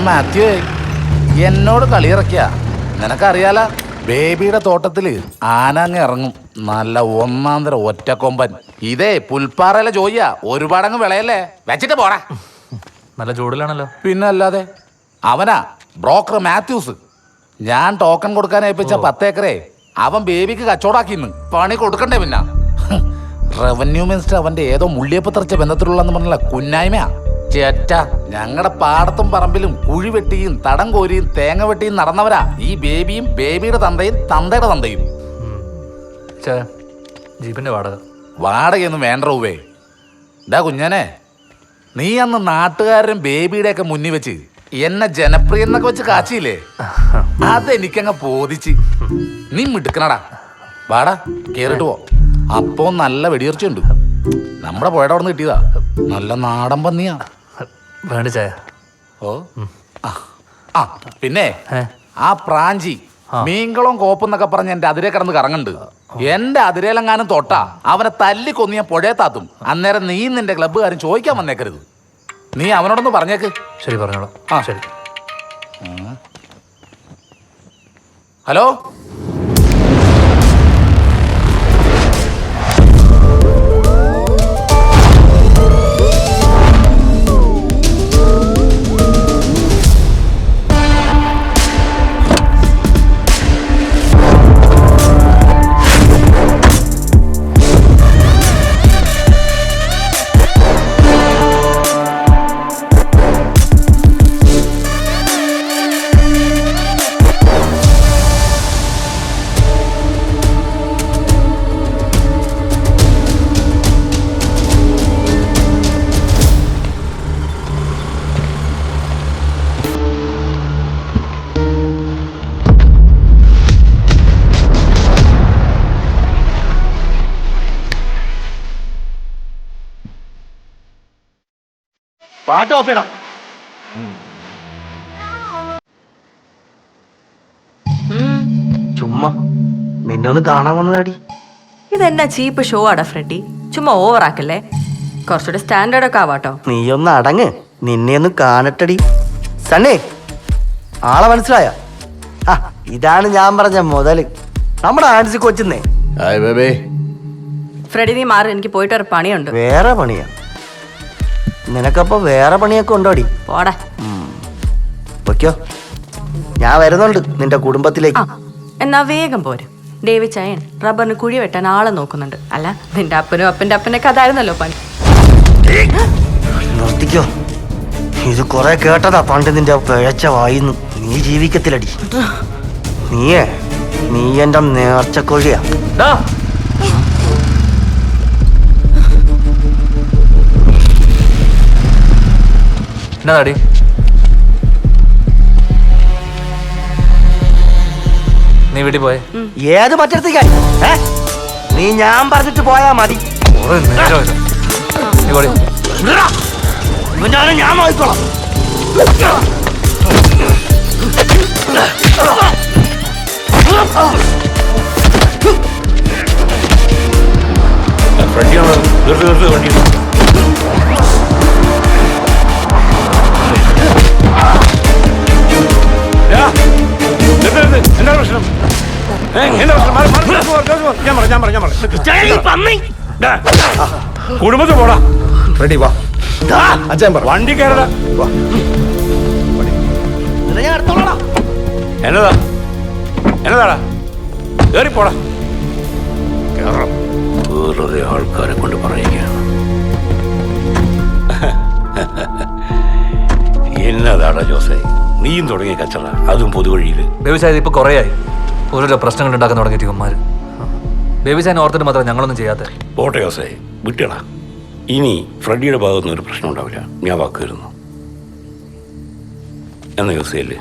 മാത്യു എന്നോട് കളിയിറക്കിയ നിനക്കറിയാല, ബേബിയുടെ തോട്ടത്തില് ആന അങ്ങ് ഇറങ്ങും. നല്ല ഒന്നാന്തര ഒറ്റക്കൊമ്പൻ. ഇതേ പുൽപ്പാറയിലെ ജോയിയാ, ഒരുപാടങ്ങ് വിളയല്ലേ. വെച്ചിട്ട് പോടാ. നല്ല ചൂടിലാണല്ലോ. പിന്നെ അല്ലാതെ. അവനാ ബ്രോക്കർ മാത്യൂസ്. ഞാൻ ടോക്കൺ കൊടുക്കാൻ ഏൽപ്പിച്ച 10 ഏക്കറെ അവൻ ബേബിക്ക് കച്ചവടാക്കിന്ന്. പണി കൊടുക്കണ്ടേ? പിന്നെ റവന്യൂ മിനിസ്റ്റർ അവന്റെ ഏതോ മുള്ളിയപ്പത്തറച്ച ബന്ധത്തിലുള്ളെന്ന് പറഞ്ഞല്ല കുന്നായ്മയാ. ചേറ്റ ഞങ്ങളുടെ പാടത്തും പറമ്പിലും കുഴി വെട്ടിയും തടം കോരിയും തേങ്ങ വെട്ടിയും നടന്നവരാ ഈ ബേബിയും ബേബിയുടെ തന്തയും തന്തയുടെ തന്തയും. ജീപ്പിന്റെ വാടകയൊന്നും വേണ്ട റൂവേ. ഡാ കുഞ്ഞനെ, നീ അന്ന് നാട്ടുകാരനും ബേബിയുടെ ഒക്കെ മുന്നിൽ വെച്ച് എന്നെ ജനപ്രിയെന്നൊക്കെ വെച്ച് കാച്ചിയില്ലേ, അതെനിക്കങ്ങ് ബോധിച്ച്. നീ മിടുക്കണടാ. വാടാ കേറിട്ട് പോ. അപ്പോ നല്ല വെടിയുറച്ചുണ്ട്. നമ്മുടെ പുഴയുടെ അവിടെ നിന്ന് കിട്ടിയതാ. നല്ല നാടൻ പന്നിയാ. വേണ്ട ചായ. ഓ ആ പിന്നെ ആ പ്രാഞ്ചി മീൻകുളം കോപ്പെന്നൊക്കെ പറഞ്ഞ് എന്റെ അതിരെ കിടന്ന് കറങ്ങുന്നുണ്ട്. എന്റെ അതിരയിലെങ്ങാനും തൊട്ടാ അവനെ തല്ലി കൊന്ന് ഞാൻ പുഴയെ താത്തും. അന്നേരം നീ നിന്റെ ക്ലബ്ബുകാരും ചോദിക്കാൻ വന്നേക്കരുത്. നീ അവനോടൊന്ന് പറഞ്ഞേക്ക്. ശരി, പറഞ്ഞോളാം. ആ ശരി. ഹലോ, പാട്ട് ഓഫ് ചെയ്യണം. ചുമ്മാ നിന്നെ ഒന്ന് കാണാൻ വന്നതാടി. ഇതെന്നാ ചീപ്പ് ഷോ ആടാ ഫ്രെഡി, ചുമ്മാ ഓവറാക്കല്ലേ. കുറച്ചുകൂടെ സ്റ്റാൻഡേർഡ് ഒക്കെ ആവാട്ടോ. നീ ഒന്ന് അടങ്ങ്, നിന്നെ ഒന്ന് കാണട്ടടി. സണ്ണേ, ആളെ മനസ്സിലായ? ഇതാണ് ഞാൻ പറഞ്ഞ മുതല്, നമ്മുടെ ആൻസി കൊച്ചുന്നേ. ഫ്രെഡി നീ മാറി, എനിക്ക് പോയിട്ട് ഒരു പണിയുണ്ട്. വേറെ പണിയാ? നിനക്കപ്പോ വേറെ പണിയൊക്കെ ഉണ്ടോടി? പോടാ. ഓക്കോ, ഞാൻ വരുന്നുണ്ട് നിന്റെ കുടുംബത്തിലേക്ക്. എന്നാ വേഗം പോരും. ഡേവി ചയൻ റബ്ബറിന് കുഴി വെട്ടാൻ ആളെ നോക്കുന്നുണ്ട്. അല്ല, നിന്റെ അപ്പനും അപ്പന്റെ അപ്പനൊക്കെ അതായിരുന്നല്ലോ പണി. നിർത്തിക്കോ, ഇത് കൊറേ കേട്ടതാ പണ്ട് നിന്റെ പിഴച്ച വായിന്ന്. നീ ജീവിക്കത്തിലടി. നീ എന്റെ നേർച്ചക്കോഴിയാ. എന്നാടി നീ വീട്ടിൽ പോയെ? ഏത് മറ്റടുത്തേക്കായി? നീ ഞാൻ പറഞ്ഞിട്ട് പോയാ മതി. ഞാൻ നോക്കിക്കോളാം. കുടുംബത്തിൽ പോടാ. റെഡി വാ. അച്ഛൻ പറ, വണ്ടി കയറടാ. എന്നതാ എന്നതാടാ? കേറി പോടാ. വേറെ ആൾക്കാരെ കൊണ്ട് പറയുകയാണ്. എന്നതാടാ ജോസേ, നീയും തുടങ്ങിയ കച്ചറ, അതും പൊതുവഴിയിൽ. ബേബിച്ചായ ഇപ്പൊ കുറേയായി ഓരോരോ പ്രശ്നങ്ങൾ ഉണ്ടാക്കാൻ തുടങ്ങിയിട്ട് ഇവന്മാര്. ബേബിച്ചായനെ ഓർത്തിട്ട് മാത്രം ഞങ്ങളൊന്നും ചെയ്യാത്ത. പോട്ടെ ജോസേ, വിട്ടടാ. ഇനി ഫ്രെഡിയുടെ ഭാഗത്തുനിന്ന് ഒരു പ്രശ്നം ഉണ്ടാവില്ല, ഞാൻ വാക്ക് തരുന്നു. എന്നാ ജോസേ അല്ലേ?